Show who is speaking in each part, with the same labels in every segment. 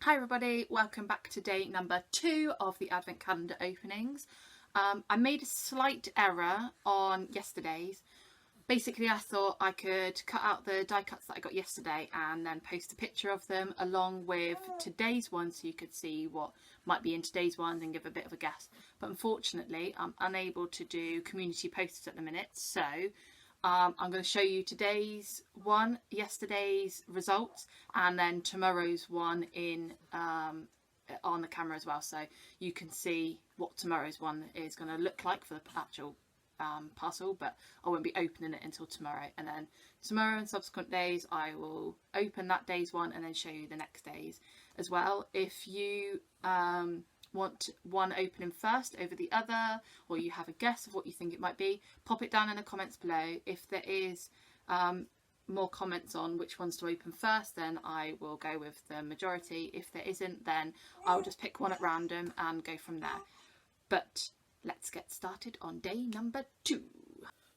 Speaker 1: Hi everybody, welcome back to day number 2 of the Advent Calendar openings. I made a slight error on yesterday's. Basically I thought I could cut out the die cuts that I got yesterday and then post a picture of them along with today's one so you could see what might be in today's one and give a bit of a guess. But unfortunately I'm unable to do community posts at the minute, so I'm going to show you today's one, yesterday's results, and then tomorrow's one in on the camera as well, so you can see what tomorrow's one is going to look like for the actual parcel, but I won't be opening it until tomorrow. And then tomorrow and subsequent days I will open that day's one and then show you the next day's as well. If you want one opening first over the other, or you have a guess of what you think it might be, pop it down in the comments below. If there is more comments on which ones to open first, then I will go with the majority. If there isn't, then I'll just pick one at random and go from there. But let's get started on day number 2.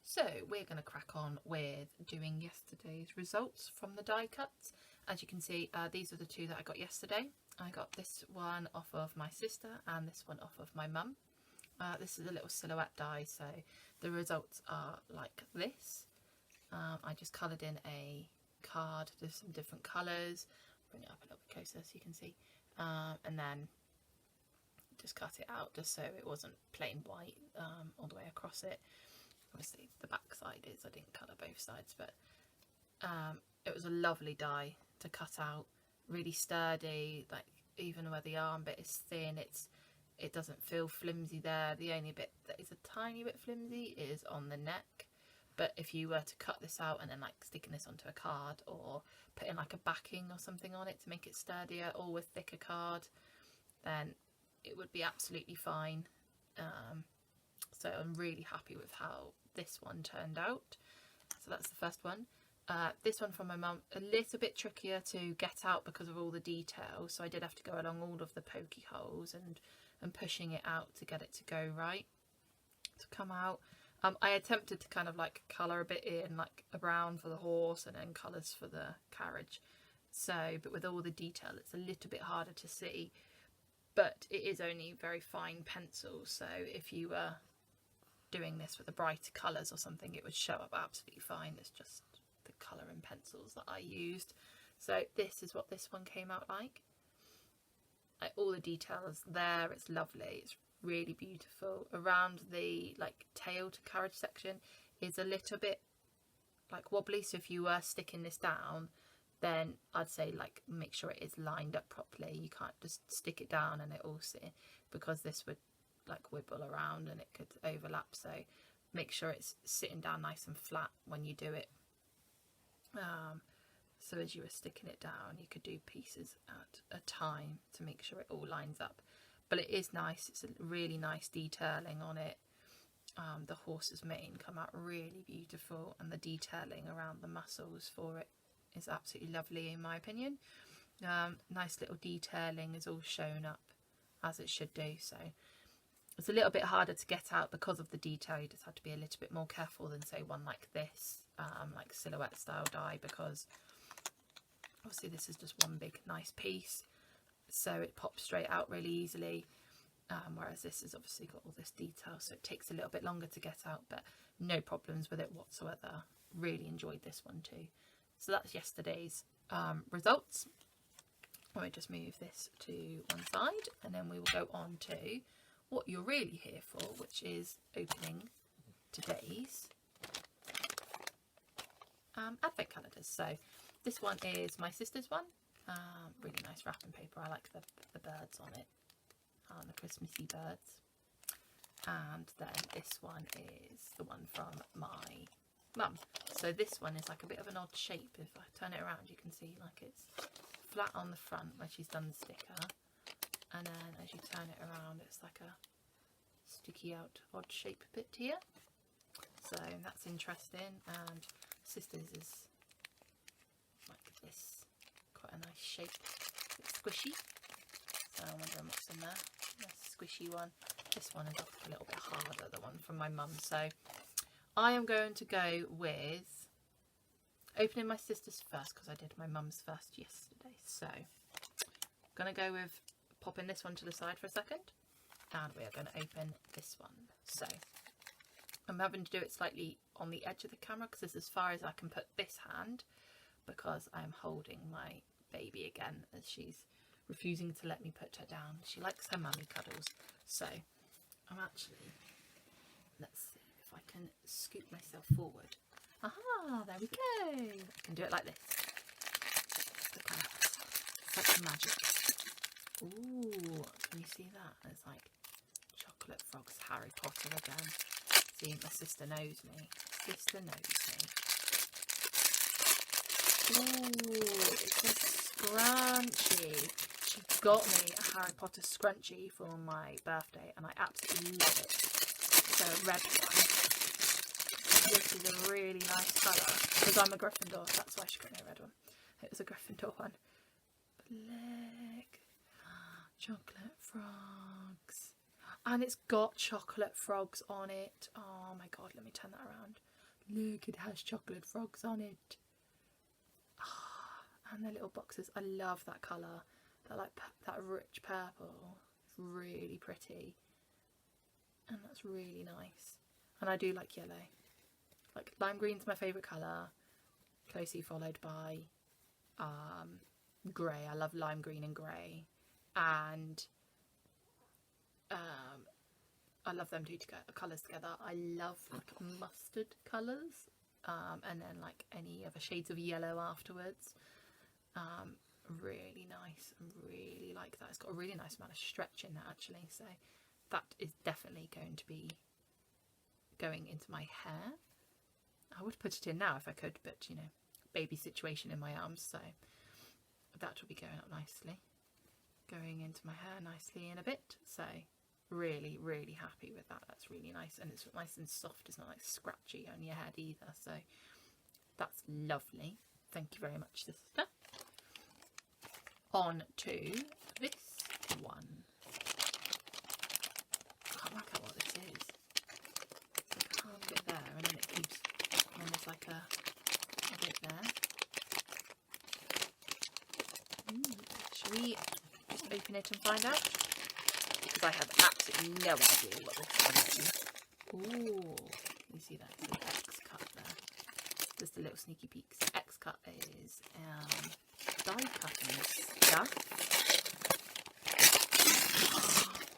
Speaker 1: So we're going to crack on with doing yesterday's results from the die cuts. As you can see, these are the 2 that I got yesterday. I got this one off of my sister and this one off of my mum. This is a little silhouette die, so the results are like this. I just coloured in a card with some different colours. Bring it up a little bit closer so you can see. And then just cut it out just so it wasn't plain white all the way across it. Obviously the back side is, I didn't colour both sides, but it was a lovely die to cut out. Really sturdy, like even where the arm bit is thin, it doesn't feel flimsy there. The only bit that is a tiny bit flimsy is on the neck. But if you were to cut this out and then like sticking this onto a card or putting like a backing or something on it to make it sturdier, or with thicker card, then it would be absolutely fine. So I'm really happy with how this one turned out. So that's the first one. This one from my mum, a little bit trickier to get out because of all the detail, so I did have to go along all of the pokey holes and pushing it out to get it to go right, to come out. I attempted to kind of like colour a bit in, like a brown for the horse and then colours for the carriage. So, but with all the detail it's a little bit harder to see, but it is only very fine pencil, so if you were doing this with the brighter colours or something it would show up absolutely fine. It's just the colour and pencils that I used. So this is what this one came out like all the details there. It's lovely, it's really beautiful. Around the like tail to carriage section is a little bit like wobbly, so if you were sticking this down, then I'd say like make sure it is lined up properly. You can't just stick it down and it all sit, because this would like wibble around and it could overlap, so make sure it's sitting down nice and flat when you do it. So as you were sticking it down, you could do pieces at a time to make sure it all lines up. But it is nice, it's a really nice detailing on it. The horse's mane come out really beautiful, and the detailing around the muscles for it is absolutely lovely in my opinion. Nice little detailing is all shown up as it should do, so it's a little bit harder to get out because of the detail. You just have to be a little bit more careful than say one like this, like silhouette style die, because obviously this is just one big nice piece, so it pops straight out really easily, whereas this has obviously got all this detail, so it takes a little bit longer to get out, but no problems with it whatsoever. Really enjoyed this one too. So that's yesterday's results. Let me just move this to one side and then we will go on to what you're really here for, which is opening today's advent calendars. So this one is my sister's one. Really nice wrapping paper. I like the birds on it, the Christmassy birds. And then this one is the one from my mum. So this one is like a bit of an odd shape. If I turn it around you can see like it's flat on the front where she's done the sticker, and then as you turn it around it's like a sticky out odd shape bit here, so that's interesting. And sister's is like this, quite a nice shape, it's squishy, so I'm wondering what's in there. Nice squishy one. This one is a little bit harder, the one from my mum, so I am going to go with opening my sister's first because I did my mum's first yesterday. So Gonna go with popping this one to the side for a second, and we are going to open this one. So I'm having to do it slightly on the edge of the camera because this is as far as I can put this hand, because I'm holding my baby again as she's refusing to let me put her down. She likes her mummy cuddles. So I'm actually, let's see if I can scoop myself forward. Aha, there we go. I can do it like this. Look at that. It's like magic. Ooh, can you see that? It's like chocolate frogs, Harry Potter again. See, my sister knows me. Sister knows me. Ooh, it's a scrunchie. She got me a Harry Potter scrunchie for my birthday and I absolutely love it. It's a red one. This is a really nice colour because I'm a Gryffindor, that's why she got me a red one. It was a Gryffindor one. Look. Chocolate frogs. And it's got chocolate frogs on it. Oh my god, let me turn that around. Look, it has chocolate frogs on it. And the little boxes. I love that colour. That like that rich purple. It's really pretty. And that's really nice. And I do like yellow. Like lime green's my favourite colour. Closely followed by grey. I love lime green and grey. And I love them two colours together. I love like mustard colours, and then like any other shades of yellow afterwards. Really nice. I really like that. It's got a really nice amount of stretch in that actually, so that is definitely going to be going into my hair. I would put it in now if I could, but you know, baby situation in my arms, so that will be going up nicely. Going into my hair nicely in a bit, so really happy with that. That's really nice, and it's nice and soft. It's not like scratchy on your head either, so that's lovely. Thank you very much, sister. On to this one. I can't work out what this is. It's like a half bit there, and then it keeps, and then there's like a bit there. Shall we open it and find out? Because I have absolutely no idea what this is. Ooh, you see that? It's the X cut there. Just a little sneaky peeks. X cut is die cutting stuff.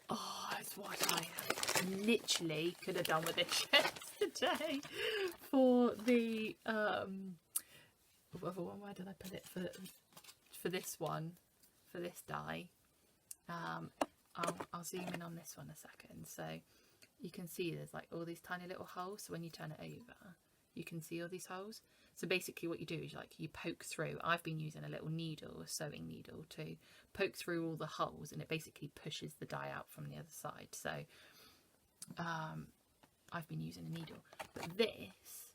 Speaker 1: Oh, it's what I literally could have done with this yesterday for the where did I put it for this one, for this die. I'll zoom in on this one a second, so you can see there's like all these tiny little holes, so when you turn it over you can see all these holes. So basically what you do is you poke through. I've been using a little needle, a sewing needle, to poke through all the holes, and it basically pushes the die out from the other side. So I've been using a needle, but this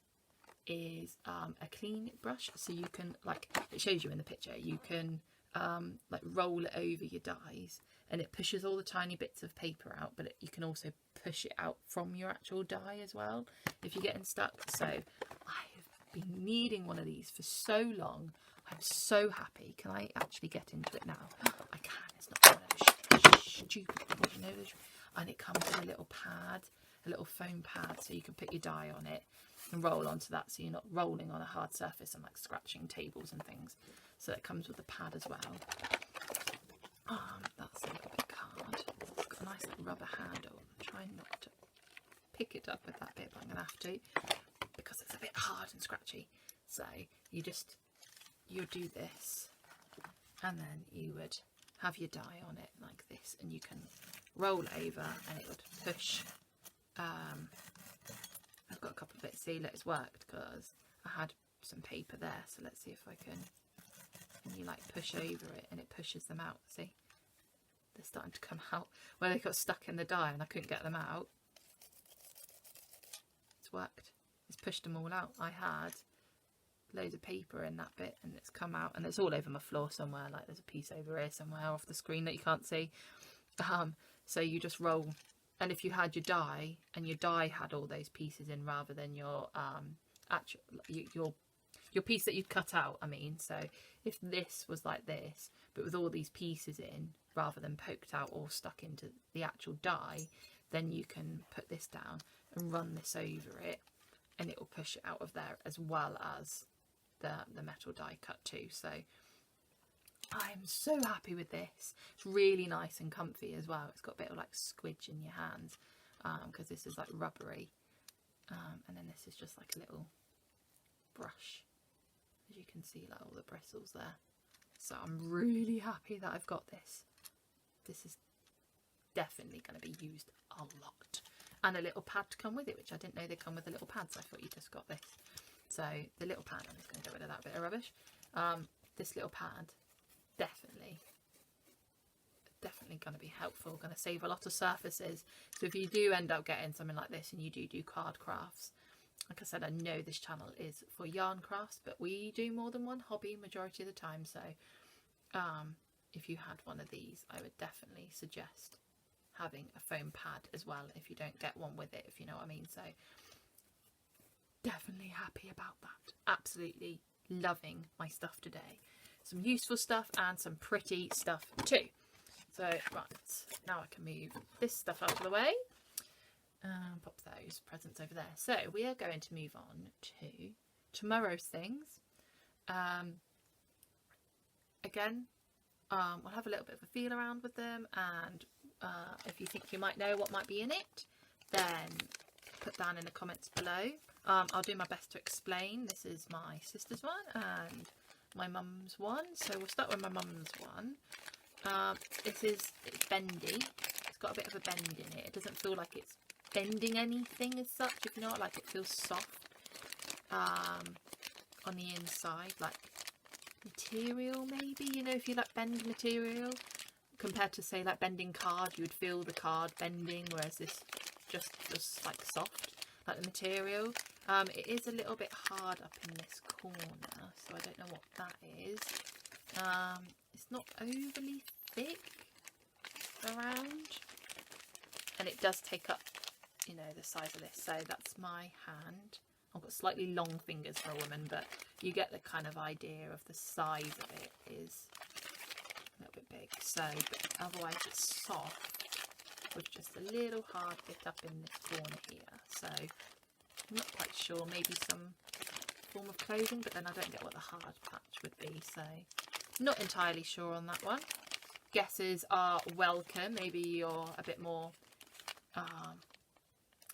Speaker 1: is a clean brush, so you can, like it shows you in the picture, you can like roll it over your dies and it pushes all the tiny bits of paper out, but you can also push it out from your actual die as well if you're getting stuck. So I have been needing one of these for so long. I'm so happy. Can I actually get into it now? I can. It's not one of those stupid things, you know. And it comes with a little pad, a little foam pad, so you can put your die on it and roll onto that, so you're not rolling on a hard surface and like scratching tables and things. So it comes with a pad as well. That's a little bit hard. It's got a nice little rubber handle. I'm trying not to pick it up with that bit, but I'm going to have to because it's a bit hard and scratchy. So you do this, and then you would have your die on it like this, and you can roll over and it would push. I've got a couple of bits. See, look, it's worked because I had some paper there, so let's see if I can. And you like push over it and it pushes them out. See, they're starting to come out where they got stuck in the die and I couldn't get them out. It's worked. It's pushed them all out. I had loads of paper in that bit and it's come out, and it's all over my floor somewhere. Like there's a piece over here somewhere off the screen that you can't see. So you just roll, and if you had your die and your die had all those pieces in rather than your actual your your piece that you'd cut out, I mean. So if this was like this, but with all these pieces in, rather than poked out or stuck into the actual die, then you can put this down and run this over it, and it will push it out of there, as well as the metal die cut too. So I'm so happy with this. It's really nice and comfy as well. It's got a bit of like squidge in your hands, because this is like rubbery, and then this is just like a little brush, as you can see, like all the bristles there. So I'm really happy that I've got this. This is definitely going to be used a lot. And a little pad to come with it, which I didn't know they come with a little pad, so I thought you just got this. So the little pad, I'm just going to get rid of that bit of rubbish. This little pad, definitely going to be helpful, going to save a lot of surfaces. So if you do end up getting something like this and you do card crafts, like I said, I know this channel is for yarn crafts, but we do more than one hobby majority of the time. So if you had one of these, I would definitely suggest having a foam pad as well, if you don't get one with it, if you know what I mean. So definitely happy about that. Absolutely loving my stuff today. Some useful stuff and some pretty stuff too. So right, now I can move this stuff out of the way and pop those presents over there. So we are going to move on to tomorrow's things. Again, we'll have a little bit of a feel around with them, and if you think you might know what might be in it, then put down in the comments below. I'll do my best to explain. This is my sister's one and my mum's one. So we'll start with my mum's one. It's bendy. It's got a bit of a bend in it. It doesn't feel like it's bending anything as such, if not, like it feels soft on the inside, like material maybe, you know, if you like bend material compared to say like bending card, you would feel the card bending, whereas this just like soft, like the material. It is a little bit hard up in this corner, so I don't know what that is. It's not overly thick around, and it does take up, you know, the size of this. So that's my hand. I've got slightly long fingers for a woman, but you get the kind of idea of the size of it is a little bit big. So, but otherwise it's soft with just a little hard bit up in this corner here. So I'm not quite sure, maybe some form of clothing, but then I don't get what the hard patch would be, so not entirely sure on that one. Guesses are welcome. Maybe you're a bit more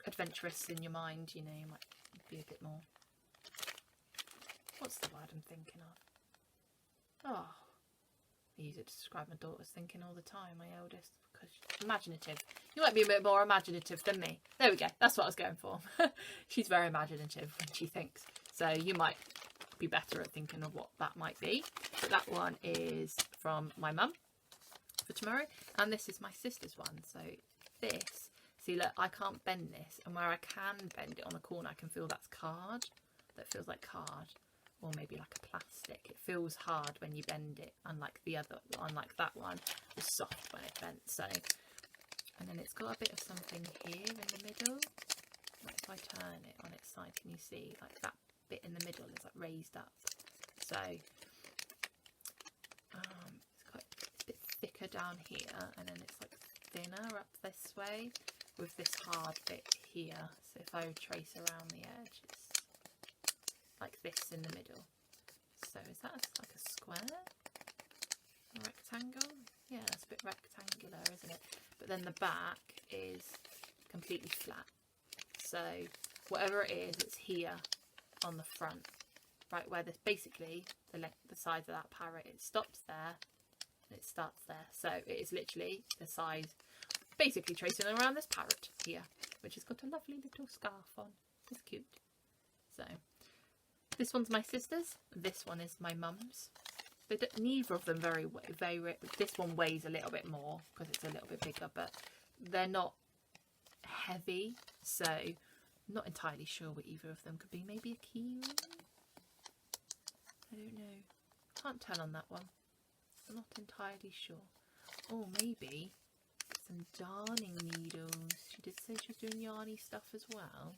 Speaker 1: adventurous in your mind, you know, you might be a bit more, what's the word I'm thinking of? Oh, I use it to describe my daughter's thinking all the time, my eldest, because she's imaginative. You might be a bit more imaginative than me. There we go, that's what I was going for. She's very imaginative when she thinks, so you might be better at thinking of what that might be. But that one is from my mum for tomorrow, and this is my sister's one. So this, see, look, I can't bend this, and where I can bend it on the corner, I can feel that's card. That feels like card, or maybe like a plastic. It feels hard when you bend it, unlike the other, unlike that one, it's soft when it bent. So, and then it's got a bit of something here in the middle. Like if I turn it on its side, can you see like that bit in the middle is like raised up? So it's quite a bit thicker down here, and then it's like thinner up this way with this hard bit here. So if I trace around the edge, it's like this in the middle. So is that like a square? A rectangle? Yeah, it's a bit rectangular, isn't it? But then the back is completely flat. So whatever it is, it's here on the front, right where this basically the size of that parrot, it stops there and it starts there. So it is literally the size, basically tracing around this parrot here, which has got a lovely little scarf on. It's cute. So this one's my sister's, this one is my mum's. Neither of them very, this one weighs a little bit more because it's a little bit bigger, but they're not heavy, so I'm not entirely sure what either of them could be. Maybe a key ring? I don't know. Can't tell on that one. I'm not entirely sure. Or maybe some darning needles. She did say she was doing yarny stuff as well.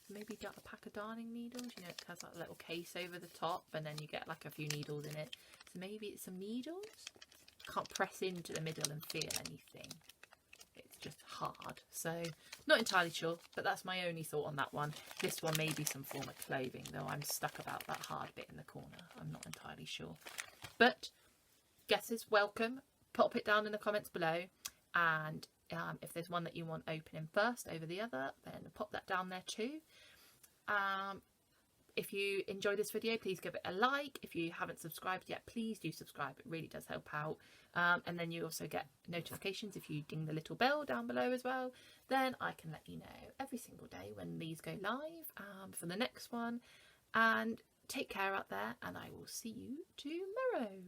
Speaker 1: maybe get a pack of darning needles. You know, it has that little case over the top and then you get like a few needles in it. So maybe it's some needles. Can't press into the middle and feel anything. It's just hard. So not entirely sure, but that's my only thought on that one. This one may be some form of clothing, though I'm stuck about that hard bit in the corner. I'm not entirely sure. But guesses welcome. Pop it down in the comments below, and if there's one that you want opening first over the other, then pop that down there too. If you enjoyed this video, please give it a like. If you haven't subscribed yet, please do subscribe. It really does help out. And then you also get notifications if you ding the little bell down below as well. Then I can let you know every single day when these go live for the next one. And take care out there, and I will see you tomorrow.